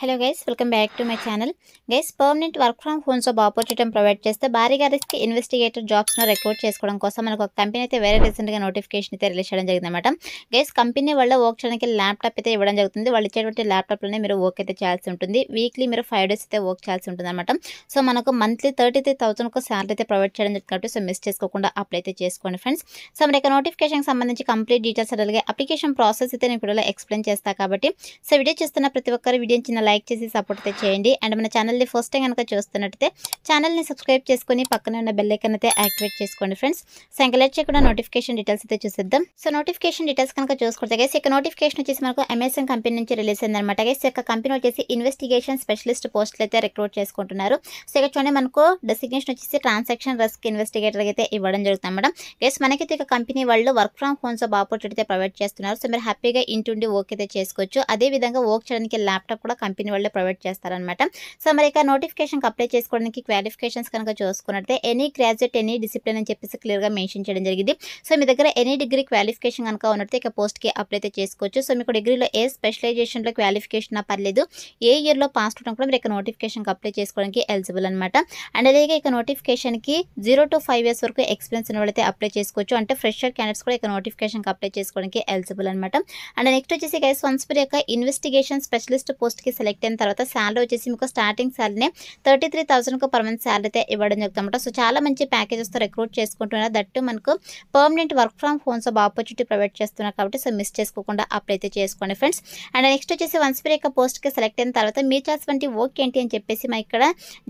Hello guys, welcome back to my channel. Guys, permanent work from home job opportunity provide చేస్తే భారీగా risk investigator జాబ్స్ను recruit చేసుకోవడం కోసం మనకు ఒక కంపెనీ అయితే వేరే రీసెంట్గా నోటిఫికేషన్ అయితే రిలీజ్ చేయడం జరిగిందన్నమాట. గైస్, కంపెనీ వల్ల వర్క్ చేయడానికి ల్యాప్టాప్ అయితే ఇవ్వడం జరుగుతుంది. వాళ్ళు ఇచ్చేటువంటి ల్యాప్టాప్లోనే మీరు వర్క్ అయితే చేయాల్సి ఉంటుంది. వీక్లీ మీరు 5 days అయితే వర్క్ చేయాల్సి ఉంటుంది అనమాట. సో మనకు మంత్లీ 33,000 శాలరీ అయితే ప్రొవైడ్ చేయడం జరుగుతుంది కాబట్టి సో మిస్ చేసుకోకుండా అప్లై అయితే చేసుకోండి ఫ్రెండ్స్. సో మరి ఇక నోటిఫికేషన్ సంబంధించి కంప్లీట్ డీటెయిల్స్ అలాగే అప్లికేషన్ ప్రాసెస్ అయితే నేను వీడియోలో ఎక్స్ప్లెయిన్ చేస్తాను కాబట్టి సో వీడియో చూస్తున్న ప్రతి ఒక్కరు వీడియోని చిన్న లైక్ చేసి సపోర్ట్ అయితే చేయండి. అండ్ మన ఛానల్ని ఫస్ట్ టైం కనుక చూస్తున్నట్టయితే ఛానల్ని సబ్స్క్రైబ్ చేసుకుని పక్కన ఉన్న బెల్ ఐకాన్ అయితే యాక్టివేట్ చేసుకోండి ఫ్రెండ్స్. సో ఇంకా లేట్ చేయకుండా నోటిఫికేషన్ డీటెయిల్స్ అయితే చూసేద్దాం. సో నోటిఫికేషన్ డీటెయిల్స్ కనుక చూసుకుంటే గైస్, ఇక నోటిఫికేషన్ వచ్చేసి మనకు అమెజాన్ కంపెనీ నుంచి రిలీజ్ అయిందనమాట. గైస్, ఇక కంపెనీ వచ్చేసి ఇన్వెస్టిగేషన్ స్పెషలిస్ట్ పోస్టులు అయితే రిక్రూట్ చేసుకుంటున్నారు. సో ఇక్కడ చూడండి, మనకు డెసిగ్నేషన్ వచ్చేసి ట్రాన్సాక్షన్ రిస్క్ ఇన్వెస్టిగేటర్ అయితే ఇవ్వడం జరుగుతుంది మేడం. గైస్, మనకైతే ఇక కంపెనీ వాళ్ళు work from home job opportunity provide చేస్తున్నారు. సో మీరు హ్యాపీగా ఇంటుండి వర్క్ అయితే చేసుకోవచ్చు. అదే విధంగా వర్క్ చేయడానికి ల్యాప్టాప్ కూడా కంపెనీ వాళ్ళే ప్రొవైడ్ చేస్తారనమాట. సో మరి ఇక నోటిఫికేషన్కి అప్లై చేసుకోవడానికి క్వాలిఫికేషన్స్ కనుక చూసుకున్నట్లయితే ఎనీ గ్రాడ్యుయేట్ ఎనీ డిసిప్లిన్ అని చెప్పేసి క్లియర్గా మెన్షన్ చేయడం జరిగింది. సో మీ దగ్గర ఎనీ డిగ్రీ క్వాలిఫికేషన్ కనుక ఉన్నట్లయితే ఇక పోస్ట్కి అప్లై అయితే చేసుకోవచ్చు. సో మీకు డిగ్రీలో ఏ స్పెషలైజేషన్లో క్వాలిఫికేషన్ పర్లేదు, ఏ ఇయర్లో పాస్ అవడం కూడా మీరు ఇక నోటిఫికేషన్కి అప్లై చేసుకోవడానికి ఎలిజిబుల్ అనమాట. అండ్ అలాగే ఇక నోటిఫికేషన్కి 0 to 5 years వరకు ఎక్స్పీరియన్స్ ఉన్న వాళ్ళైతే అప్లై చేసుకోవచ్చు. అంటే ఫ్రెషర్ క్యాండిడేట్స్ కూడా ఇక నోటిఫికేషన్కి అప్లై చేసుకోవడానికి ఎలిజిబుల్ అనమాట. అండ్ నెక్స్ట్ వచ్చేసి గైస్, వన్స్ మీరు యొక్క ఇన్వెస్టిగేషన్ స్పెషలిస్ట్ పోస్ట్కి సెలెక్ట్ అయిన తర్వాత శాలరీ వచ్చేసి మీకు స్టార్టింగ్ శాలరీనే 33,000 పర్ మంత్ శాలరీ అయితే ఇవ్వడం జరుగుతుందన్నమాట. సో చాలా మంచి ప్యాకేజెస్తో రిక్రూట్ చేసుకుంటున్నారు. దట్టు మనకు permanent work from home job opportunity provide చేస్తున్నారు కాబట్టి సో మిస్ చేసుకోకుండా అప్లై అయితే చేసుకోండి ఫ్రెండ్స్. అండ్ నెక్స్ట్ వచ్చేసి వన్స్ మీరు యొక్క పోస్ట్కి సెలెక్ట్ అయిన తర్వాత మీరు చేసినటువంటి వర్క్ ఏంటి అని చెప్పేసి మా ఇక్కడ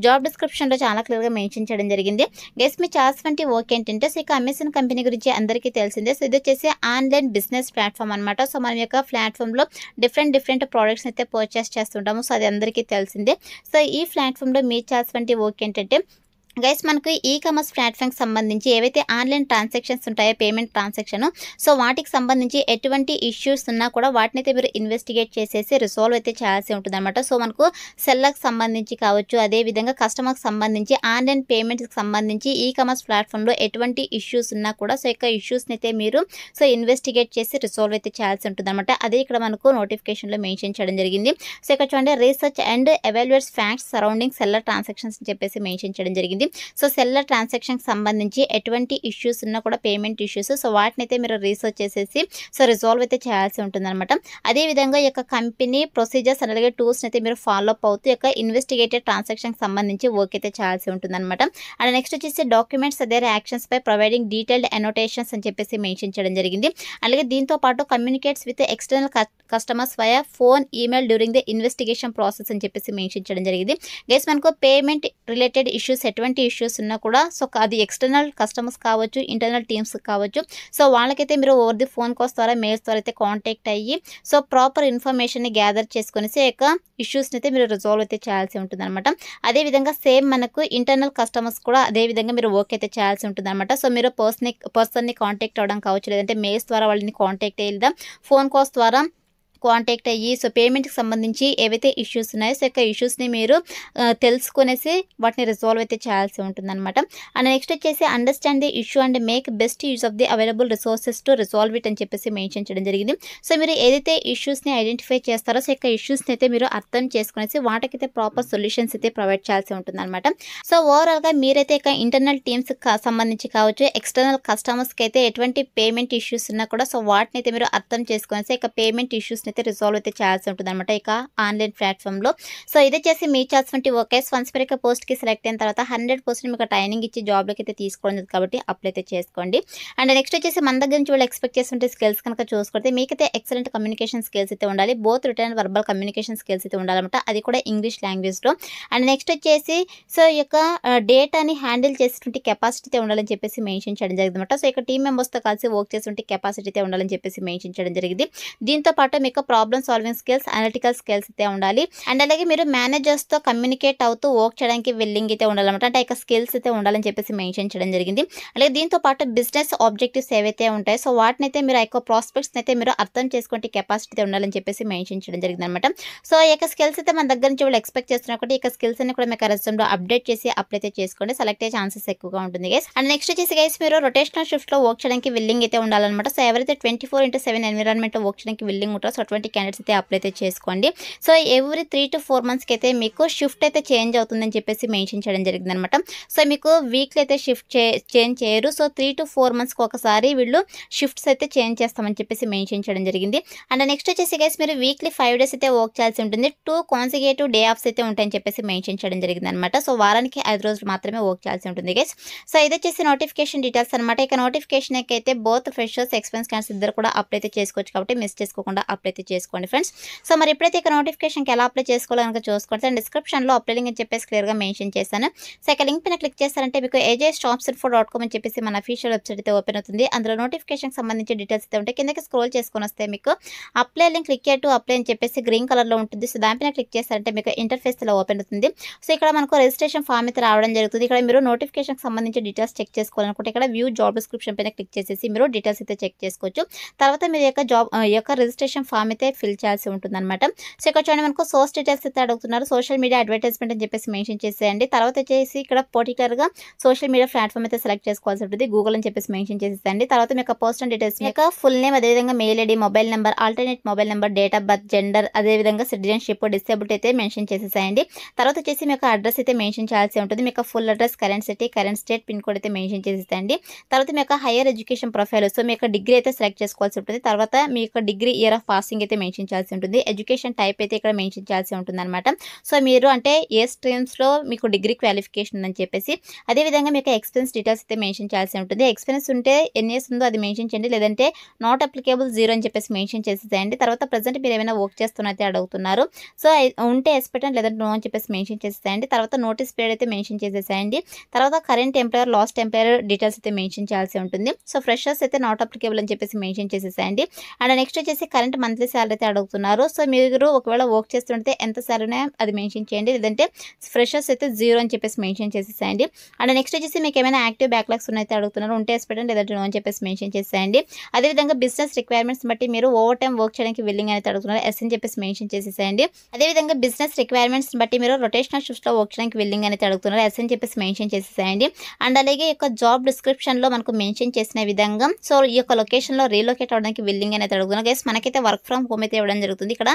జాబ్ డిస్క్రిప్షన్లో చాలా క్లియర్గా మెన్షన్ చేయడం జరిగింది. గెస్ మీరు చేసినటువంటి వర్క్ ఏంటంటే సో ఇక అమెజాన్ కంపెనీ గురించి అందరికీ తెలిసిందే. సో ఇది వచ్చేసి ఆన్లైన్ బిజినెస్ ప్లాట్ఫామ్ అనమాట. సో మన యొక్క ప్లాట్ఫామ్లో డిఫరెంట్ ప్రోడక్ట్స్ అయితే పర్చేస్ చేస్తుంటాము. సో అది అందరికీ తెలిసిందే. సో ఈ ప్లాట్ఫామ్లో మీరు చేసినటువంటి వర్క్ ఏంటంటే గైస్, మనకు ఈ కామర్స్ ప్లాట్ఫామ్కి సంబంధించి ఏవైతే ఆన్లైన్ ట్రాన్సాక్షన్స్ ఉంటాయో పేమెంట్ ట్రాన్సాక్షన్, సో వాటికి సంబంధించి ఎటువంటి ఇష్యూస్ ఉన్నా కూడా వాటిని అయితే మీరు ఇన్వెస్టిగేట్ చేసేసి రిసాల్వ్ అయితే చేయాల్సి ఉంటుంది అనమాట. సో మనకు సెల్లర్కి సంబంధించి కావచ్చు, అదేవిధంగా కస్టమర్కి సంబంధించి ఆన్లైన్ పేమెంట్స్కి సంబంధించి ఈ కామర్స్ ప్లాట్ఫామ్లో ఎటువంటి ఇష్యూస్ ఉన్నా కూడా సో ఇక ఇష్యూస్ని అయితే మీరు సో ఇన్వెస్టిగేట్ చేసి రిసాల్వ్ అయితే చేయాల్సి ఉంటుంది అనమాట. అదే ఇక్కడ మనకు నోటిఫికేషన్లో మెన్షన్ చేయడం జరిగింది. సో ఇక్కడ చూడండి, research and evaluates facts surrounding seller transactions అని చెప్పేసి మెన్షన్ చేయడం జరిగింది. సో సెల్లర్ ట్రాన్సాక్షన్కి సంబంధించి ఎటువంటి ఇష్యూస్ ఉన్నా కూడా పేమెంట్ ఇష్యూస్, సో వాటిని అయితే మీరు రీసెర్చ్ చేసేసి సో రిజాల్వ్ అయితే చేయాల్సి ఉంటుందన్నమాట. అదేవిధంగా ఈ యొక్క కంపెనీ ప్రొసీజర్స్ అలాగే టూల్స్ని అయితే మీరు ఫాలో అప్ అవుతూ ఈ యొక్క ఇన్వెస్టిగేటెడ్ ట్రాన్సాక్షన్కి సంబంధించి వర్క్ అయితే చేయాల్సి ఉంటుందన్నమాట. అండ్ నెక్స్ట్ వచ్చేసి డాక్యుమెంట్స్ అదే యాక్షన్స్ పై ప్రొవైడింగ్ డీటెయిల్డ్ అనోటేషన్స్ అని చెప్పేసి మెన్షన్ చేయడం జరిగింది. అలాగే దీంతో పాటు communicates with external customers via phone, email during the investigation process అని చెప్పేసి మెన్షన్ చేయడం జరిగింది. గైస్, మనకు పేమెంట్ రిలేటెడ్ ఇష్యూస్ ఎటువంటి ఇష్యూస్ ఉన్నా కూడా సో అది ఎక్స్టర్నల్ కస్టమర్స్ కావచ్చు, ఇంటర్నల్ టీమ్స్ కావచ్చు, సో వాళ్ళకైతే మీరు ఓవర్ ది ఫోన్ కాల్స్ ద్వారా మెయిల్స్ ద్వారా అయితే కాంటాక్ట్ అయ్యి సో ప్రాపర్ ఇన్ఫర్మేషన్ని గ్యాదర్ చేసుకుని సో యొక్క ఇష్యూస్ని అయితే మీరు రిజాల్వ్ అయితే చేయాల్సి ఉంటుంది అనమాట. అదేవిధంగా సేమ్ మనకు ఇంటర్నల్ కస్టమర్స్ కూడా అదేవిధంగా మీరు వర్క్ అయితే చేయాల్సి ఉంటుంది అనమాట. సో మీరు పర్సన్ని కాంటాక్ట్ అవ్వడం కావచ్చు, లేదంటే మెయిల్స్ ద్వారా వాళ్ళని కాంటాక్ట్ అయ్యి లేదా ఫోన్ కాల్స్ ద్వారా కాంటాక్ట్ అయ్యి సో పేమెంట్కి సంబంధించి ఏవైతే ఇష్యూస్ ఉన్నాయో సో యొక్క ఇష్యూస్ని మీరు తెలుసుకునేసి వాటిని రిజాల్వ్ అయితే చేయాల్సి ఉంటుందన్నమాట. అండ్ నెక్స్ట్ వచ్చేసి understand the issue and make best use of the available resources to resolve it అని చెప్పేసి మెన్షన్ చేయడం జరిగింది. సో మీరు ఏదైతే ఇష్యూస్ని ఐడెంటిఫై చేస్తారో సో యొక్క ఇష్యూస్ని అయితే మీరు అర్థం చేసుకునేసి వాటికైతే ప్రాపర్ సొల్యూషన్స్ అయితే ప్రొవైడ్ చేయాల్సి ఉంటుందన్నమాట. సో ఓవరాల్గా మీరైతే ఇక ఇంటర్నల్ టీమ్స్కి సంబంధించి కావచ్చు, ఎక్స్టర్నల్ కస్టమర్స్కి అయితే ఎటువంటి పేమెంట్ ఇష్యూస్ ఉన్నా కూడా సో వాటిని అయితే మీరు అర్థం చేసుకునేసి ఇక పేమెంట్ ఇష్యూస్ అయితే రిజాల్వ్ అయితే చేయాల్సి ఉంటుంది అనమాట ఇక ఆన్లైన్ ప్లాట్ఫామ్లో. సో ఇది వచ్చేసి మీ చేసినటువంటి వర్కర్స్ వన్స్ మీరు పోస్ట్కి సెలెక్ట్ అయిన తర్వాత 100% మీకు ట్రైనింగ్ ఇచ్చి జాబ్లోకి అయితే తీసుకోవడం కాబట్టి అప్లై అయితే చేసుకోండి. అండ్ నెక్స్ట్ వచ్చేసి మన దగ్గర నుంచి వాళ్ళు ఎక్స్పెక్ట్ చేస్తుంటే స్కిల్స్ కనుక చూసుకుంటే మీకైతే ఎక్సలెంట్ కమ్యూనికేషన్ స్కిల్స్ అయితే ఉండాలి. Both return and verbal communication skills అయితే ఉండాలన్నమాట, అది కూడా ఇంగ్లీష్ లాంగ్వేజ్లో. అండ్ నెక్స్ట్ వచ్చేసి సో ఈ యొక్క డేటాని హ్యాండిల్ చేసేటువంటి కెపాసిటీ అయితే ఉండాలని చెప్పేసి మెన్షన్ చేయడం జరిగింది అనమాట. సో ఇక టీమ్ మెంబర్స్తో కలిసి వర్క్ చేసేటువంటి కెపాసిటీ అయితే ఉండాలని చెప్పేసి మెన్షన్ చేయడం జరిగింది. దీంతో పాటు మీకు problem solving skills, analytical skills అయితే ఉండాలి. అండ్ అలాగే మీరు మేనేజర్స్తో కమ్యూనికేట్ అవుతూ వర్క్ చేయడానికి విల్లింగ్ అయితే ఉండాలన్నమాట. అంటే ఇక స్కిల్స్ అయితే ఉండాలని చెప్పేసి మెన్షన్ చేయడం జరిగింది. అలాగే దీంతో పాటు బిజినెస్ ఆబ్జెక్టివ్స్ ఏవైతే ఉంటాయో సో వాటిని అయితే మీరు ఆ యొక్క ప్రాస్పెక్ట్స్ని అయితే మీరు అర్థం చేసుకుంటే కెపాసిటీ అయితే ఉండాలని చెప్పేసి మెన్షన్ చేయడం జరిగింది అనమాట. సో ఈ యొక్క స్కిల్స్ అయితే మన దగ్గర నుంచి వాళ్ళు ఎక్స్పెక్ట్ చేస్తున్నప్పుడు ఈ యొక్క స్కిల్స్ అన్ని కూడా మీకు రెజ్యూమ్లో అప్డేట్ చేసి అప్లై అయితే చేసుకోండి. సెలెక్ట్ అయ్యే ఛాన్సెస్ ఎక్కువగా ఉంటుంది గైస్. అండ్ నెక్స్ట్ వచ్చేసి గైస్, మీరు రొటేషనల్ షిఫ్ట్లో వర్క్ చేయడానికి విల్లింగ్ అయితే ఉండాలన్నమాట. సో ఎవరైతే 24/7 ఎన్విరాన్మెంట్ వర్క్ చేయడానికి విల్లింగ్ ఉంటారో సో అటువంటి క్యాండిడేట్స్ అయితే అప్లై అయితే చేసుకోండి. సో ఎవ్రీ 3 to 4 మంత్స్కి అయితే మీకు షిఫ్ట్ అయితే చేంజ్ అవుతుందని చెప్పేసి మెన్షన్ చేయడం జరిగిందనమాట. సో మీకు వీక్లీ అయితే షిఫ్ట్ చేంజ్ చేయరు. సో 3 to 4 మంత్స్కి ఒకసారి వీళ్ళు షిఫ్ట్స్ అయితే చేంజ్ చేస్తామని చెప్పేసి మెన్షన్ చేయడం జరిగింది. అండ్ నెక్స్ట్ వచ్చేసి గైస్ మీరు వీక్లీ 5 days అయితే వర్క్ చేయాల్సి ఉంటుంది. 2 consecutive డే ఆఫ్స్ అయితే ఉంటాయని చెప్పేసి మెన్షన్ చేయడం జరిగింది అనమాట. సో వారానికి 5 రోజులు మాత్రమే వర్క్ చేయాల్సి ఉంటుంది గైస్. సో ఇది వచ్చేసి నోటిఫికేషన్ డీటెయిల్స్ అనమాట. ఇక నోటిఫికేషన్ అయితే బోత్ ఫ్రెషర్స్ ఎక్స్పీరియన్స్ క్యాండిడేట్స్ ఇద్దరు కూడా అప్లై అయితే చేసుకోవచ్చు కాబట్టి మిస్ చేసుకోకుండా అప్లై అయితే చేసుకోండి ఫ్రెండ్స్. సో మరి ఇప్పుడైతే ఇక నోటిఫికేషన్కి ఎలా అప్లై చేసుకోవాలో కనుక చూసుకోండి. అండ్ డిస్క్రిప్షన్లో అప్లై లింక్ అని చెప్పేసి క్లియర్గా మెన్షన్ చేశాను. సో ఇక లింక్ పైన క్లిక్ చేస్తారంటే మీకు ajsjobsinfo.com అని చెప్పేసి మన అఫీషియల్ వెబ్సైట్ అయితే ఓపెన్ అవుతుంది. అందులో నోటిఫికేషన్కి సంబంధించి డీటెయిల్స్ అయితే ఉంటాయి. కిందకి స్క్రోల్ చేసుకొని వస్తే మీకు apply link click to apply అని చెప్పేసి గ్రీన్ కలర్లో ఉంటుంది. సో దానిపైన క్లిక్ చేస్తారంటే మీకు ఇంటర్ఫేస్ ఇలా ఓపెన్ అవుతుంది. సో ఇక్కడ మనకు రిజిస్ట్రేషన్ ఫామ్ అయితే రావడం జరుగుతుంది. ఇక్కడ మీరు నోటిఫికేషన్కి సంబంధించి డీటెయిల్స్ చెక్ చేసుకోవాలనుకుంటే ఇక్కడ వ్యూ జాబ్ డిస్క్రిప్షన్ పైన క్లిక్ చేసేసి మీరు డీటెయిల్స్ అయితే చెక్ చేసుకోవచ్చు. తర్వాత మీరు యొక్క రిజిస్ట్రేషన్ ఫామ్ అయితే ఫిల్ చేయాల్సి ఉంటుంది అనమాట. సో ఇక్కడ చూడండి మనకు సోర్స్ డీటెయిల్స్ అయితే అడుగుతున్నారు. సోషల్ మీడియా అడ్వర్టైజ్మెంట్ అని చెప్పేసి మెన్షన్ చేసేయండి. తర్వాత వచ్చేసి ఇక్కడ పర్టికులర్గా సోషల్ మీడియా ప్లాట్ఫామ్ అయితే సెలెక్ట్ చేసుకోవాల్సి ఉంటుంది. గూగుల్ అని చెప్పేసి మెన్షన్ చేసేయండి. తర్వాత మీకు పర్సనల్ డీటెయిల్స్ మీ యొక్క ఫుల్ నేమ్, అదేవిధంగా mail ID, mobile number, alternate mobile number, date of birth, gender, అదేవిధంగా సిటిజన్షిప్, డిసేబిలిటీ అయితే మెన్షన్ చేసేసేయండి. తర్వాత వచ్చేసి మీకు అడ్రస్ అయితే మెన్షన్ చేయాల్సి ఉంటుంది. మీకు full address, current city, current state, pin code అయితే మెన్షన్ చేసేసేయండి. తర్వాత మీ యొక్క హైయర్ ఎడ్యుకేషన్ ప్రొఫైల్, సో మీ యొక్క డిగ్రీ అయితే సెలెక్ట్ చేసుకోవాల్సి ఉంటుంది. తర్వాత మీ యొక్క డిగ్రీ ఇయర్ ఆఫ్ పాసింగ్ అయితే మెన్షన్ చేయాల్సి ఉంటుంది. ఎడ్యుకేషన్ టైప్ అయితే ఇక్కడ మెన్షన్ చేయాల్సి ఉంటుంది అనమాట. సో మీరు అంటే ఏ స్ట్రీమ్స్లో మీకు డిగ్రీ క్వాలిఫికేషన్ ఉందని చెప్పేసి, అదేవిధంగా మీకు ఎక్స్పీరియన్స్ డీటెయిల్స్ అయితే మెన్షన్ చేయాల్సి ఉంటుంది. ఎక్స్పీరియన్స్ ఉంటే ఎన్ని ఇయర్స్ ఉందో అది మెన్షన్ చేయండి, లేదంటే నాట్ అప్లికేబుల్ 0 అని చెప్పేసి మెన్షన్ చేసేసేయండి. తర్వాత ప్రజెంట్ మీరు ఏమైనా వర్క్ చేస్తున్నైతే అడుగుతున్నారు. సో ఉంటే ఎస్ పెట్టండి, లేదంటే నో అని చెప్పేసి మెన్షన్ చేసేసేయండి. తర్వాత నోటీస్ పీరియడ్ అయితే మెన్షన్ చేసేసేయండి. తర్వాత current employer, last employer details అయితే మెన్షన్ చేయాల్సి ఉంటుంది. సో ఫ్రెషర్స్ అయితే నాట్ అప్లికేబుల్ అని చెప్పేసి మెన్షన్ చేసేసేయండి. అండ్ నెక్స్ట్ వచ్చేసి కరెంట్ మంత్లీ శాలరీ అయితే అడుగుతున్నారు. సో మీరు ఒకవేళ వర్క్ చేస్తుంటే ఎంత శాలరీ అది మెన్షన్ చేయండి, లేదంటే ఫ్రెషర్స్ అయితే 0 అని చెప్పేసి మెన్షన్ చేసేసేయండి. అండ్ నెక్స్ట్ వచ్చేసి మీకు ఏమైనా యాక్టివ్ బ్యాక్లాగ్స్ ఉన్నాయితే అడుగుతున్నారు. ఉంటే ఎస్ పెట్టండి, లేదంటే నో అని చెప్పేసి మెన్షన్ చేసేయండి. అదేవిధంగా బిజినెస్ రిక్వైర్మెంట్స్ బట్టి మీరు ఓవర్ టైం వర్క్ చేయడానికి విల్లింగ్ అయితే అడుగుతున్నారు. ఎస్ అని చెప్పేసి మెన్షన్ చేసేసేయండి. అదేవిధంగా బిజినెస్ రిక్వైర్మెంట్స్ బట్టి మీరు రొటేషనల్ షిఫ్ట్లో వర్క్ చేయడానికి విల్లింగ్ అయితే అడుగుతున్నారు. ఎస్ అని చెప్పేసి మెన్షన్ చేసేసేయండి. అండ్ అలాగే ఈ యొక్క జాబ్ డిస్క్రిప్షన్లో మనకు మెన్షన్ చేసిన విధంగా సో ఈ యొక్క లొకేషన్లో రీలొకేట్ అవ్వడానికి విల్లింగ్ అనేది అడుగుతున్నారు. గైస్ మనకైతే వర్క్ ఫ్రమ్ హోమ్ అయితే ఇవ్వడం జరుగుతుంది. ఇక్కడ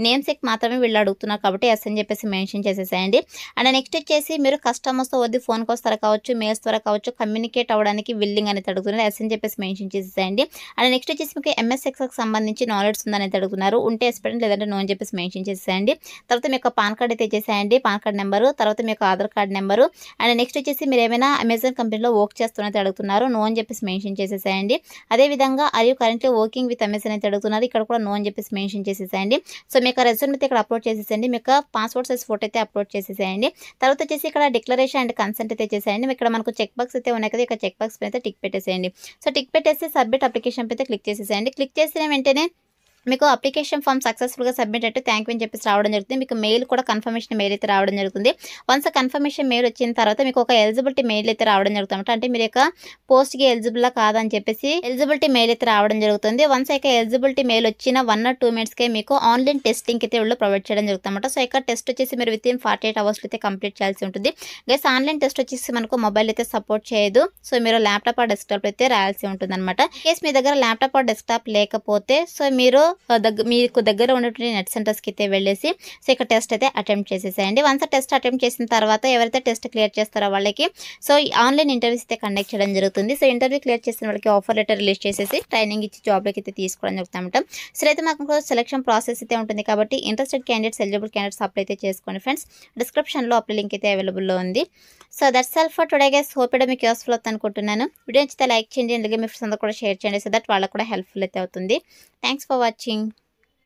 నేమ్ సెక్ మాత్రమే వీళ్ళు అడుగుతున్నారు కాబట్టి ఎస్ అని చెప్పేసి మెన్షన్ చేసేసేయండి. అండ్ నెక్స్ట్ వచ్చేసి మీరు కస్టమర్స్తో వద్దు ఫోన్ కాల్స్ ద్వారా కావచ్చు, మెయిల్స్ ద్వారా కావచ్చు కమ్యూనికేట్ అవ్వడానికి విల్లింగ్ అనేది అడుగుతున్నారు. ఎస్ అని చెప్పేసి మెన్షన్ చేసేసేయండి. అండ్ నెక్స్ట్ వచ్చేసి మీకు ఎంఎస్ ఎక్సెల్కి సంబంధించి నాలెడ్జ్ ఉందని అడుగుతున్నారు. ఉంటే ఎస్ పెట్టండి, లేదంటే నో అని చెప్పేసి మెన్షన్ చేసేయండి. తర్వాత మీ యొక్క పాన్ కార్డ్ అయితే ఇచ్చేసేయండి, పాన్ కార్డ్ నెంబరు, తర్వాత మీ యొక్క Aadhaar card number. And next వచ్చేసి మీరు ఏమైనా అమెజాన్ కంపెనీలో వర్క్ చేస్తున్నట్టు అడుగుతున్నారు. నో అని చెప్పేసి మెన్షన్ చేసేసేయండి. అదేవిధంగా are you currently working with Amazon అయితే అడుగుతున్నారు. ఇక్కడ కూడా నో అని చెప్పేసి మెన్షన్ చేసేసేయండి. సో మీ యొక్క రెజ్యూమ్ అయితే ఇక్కడ అప్లోడ్ చేసేసేయండి. మీ యొక్క పాస్పోర్ట్ సైజ్ ఫోటో అయితే అప్లోడ్ చేసేసేయండి. తర్వాత వచ్చేసి ఇక్కడ డిక్లరేషన్ అండ్ కన్సెంట్ అయితే చేసేయండి. ఇక్కడ మనకు చెక్ బాక్స్ అయితే ఉన్నాయి కదా, ఇక్కడ చెక్ బాక్స్ అయితే టిక్ పెట్టేసేయండి. సో టిక్ పెట్టేసి సబ్మిట్ అప్లికేషన్ అయితే క్లిక్ చేసేసేయండి. క్లిక్ చేసిన వెంటనే మీకు అప్లికేషన్ ఫామ్ సక్సెస్ఫుల్గా సబ్మిట్ అయితే థ్యాంక్ యూ అని చెప్పేసి రావడం జరుగుతుంది. మీకు మెయిల్ కూడా కన్ఫర్మేషన్ మెయిల్ అయితే రావడం జరుగుతుంది. వన్స్ కన్ఫర్మేషన్ మెయిల్ వచ్చిన తర్వాత మీకు ఒక ఎలిజిబిలిటీ మెయిల్ అయితే రావడం జరుగుతుంది. అంటే మీరు యొక్క పోస్ట్కి ఎలిజిబుల్లా కాదని చెప్పేసి ఎలిజిబిలిటీ మెయిల్ అయితే రావడం జరుగుతుంది. వన్స్ యొక్క ఎలిజిబిలిటీ మెయిల్ వచ్చిన 1 or 2 minutesకే మీకు ఆన్లైన్ టెస్టింగ్ అయితే వీళ్ళు ప్రొవైడ్ చేయడం జరుగుతుంది అనమాట. సో ఇక్కడ టెస్ట్ వచ్చేసి మీరు విత్ ఇన్ 48 hours అయితే కంప్లీట్ చేయాల్సి ఉంటుంది. గైస్ ఆన్లైన్ టెస్ట్ వచ్చేసి మనకు మొబైల్ అయితే సపోర్ట్ చేయదు. సో మీరు ల్యాప్టాప్ ఆ డెస్క్టాప్ అయితే రాయాల్సి ఉంటుంది అనమాట. కేసు మీ దగ్గర ల్యాప్టాప్ ఆ డెస్క్టాప్ లేకపోతే సో మీరు మీకు దగ్గర ఉన్నటువంటి నెట్ సెంటర్స్కి అయితే వెళ్ళేసి సో ఇక్కడ టెస్ట్ అయితే అటెంప్ట్ చేసేసేయండి. వన్స్ టెస్ట్ అటెంప్ట్ చేసిన తర్వాత ఎవరైతే టెస్ట్ క్లియర్ చేస్తారో వాళ్ళకి సో ఆన్లైన్ ఇంటర్వ్యూస్ అయితే కండక్ట్ చేయడం జరుగుతుంది. సో ఇంటర్వ్యూ క్లియర్ చేసిన వాళ్ళకి ఆఫర్ లెటర్ రిలీజ్ చేసేసి ట్రైనింగ్ ఇచ్చి జాబ్లోకి అయితే తీసుకోవడం జరుగుతుంటాం. సో అయితే మాకు సెలక్షన్ ప్రాసెస్ అయితే ఉంటుంది కాబట్టి interested candidates, eligible candidates apply అయితే చేసుకోండి ఫ్రెండ్స్. డిస్క్రిప్షన్లో అప్లై లింక్ అయితే అవైలబుల్లో ఉంది. So that's all for today guys. Hope మీకు యూస్ఫుల్ అవుతుంది అనుకుంటున్నాను. వీడియో నచ్చితే లైక్ చేయండి, అలాగే మీ ఫ్రెండ్స్ అందరూ కూడా షేర్ చేయండి సో దట్ వాళ్ళకు కూడా హెల్ప్ఫుల్ అయితే అవుతుంది. Thanks for watching.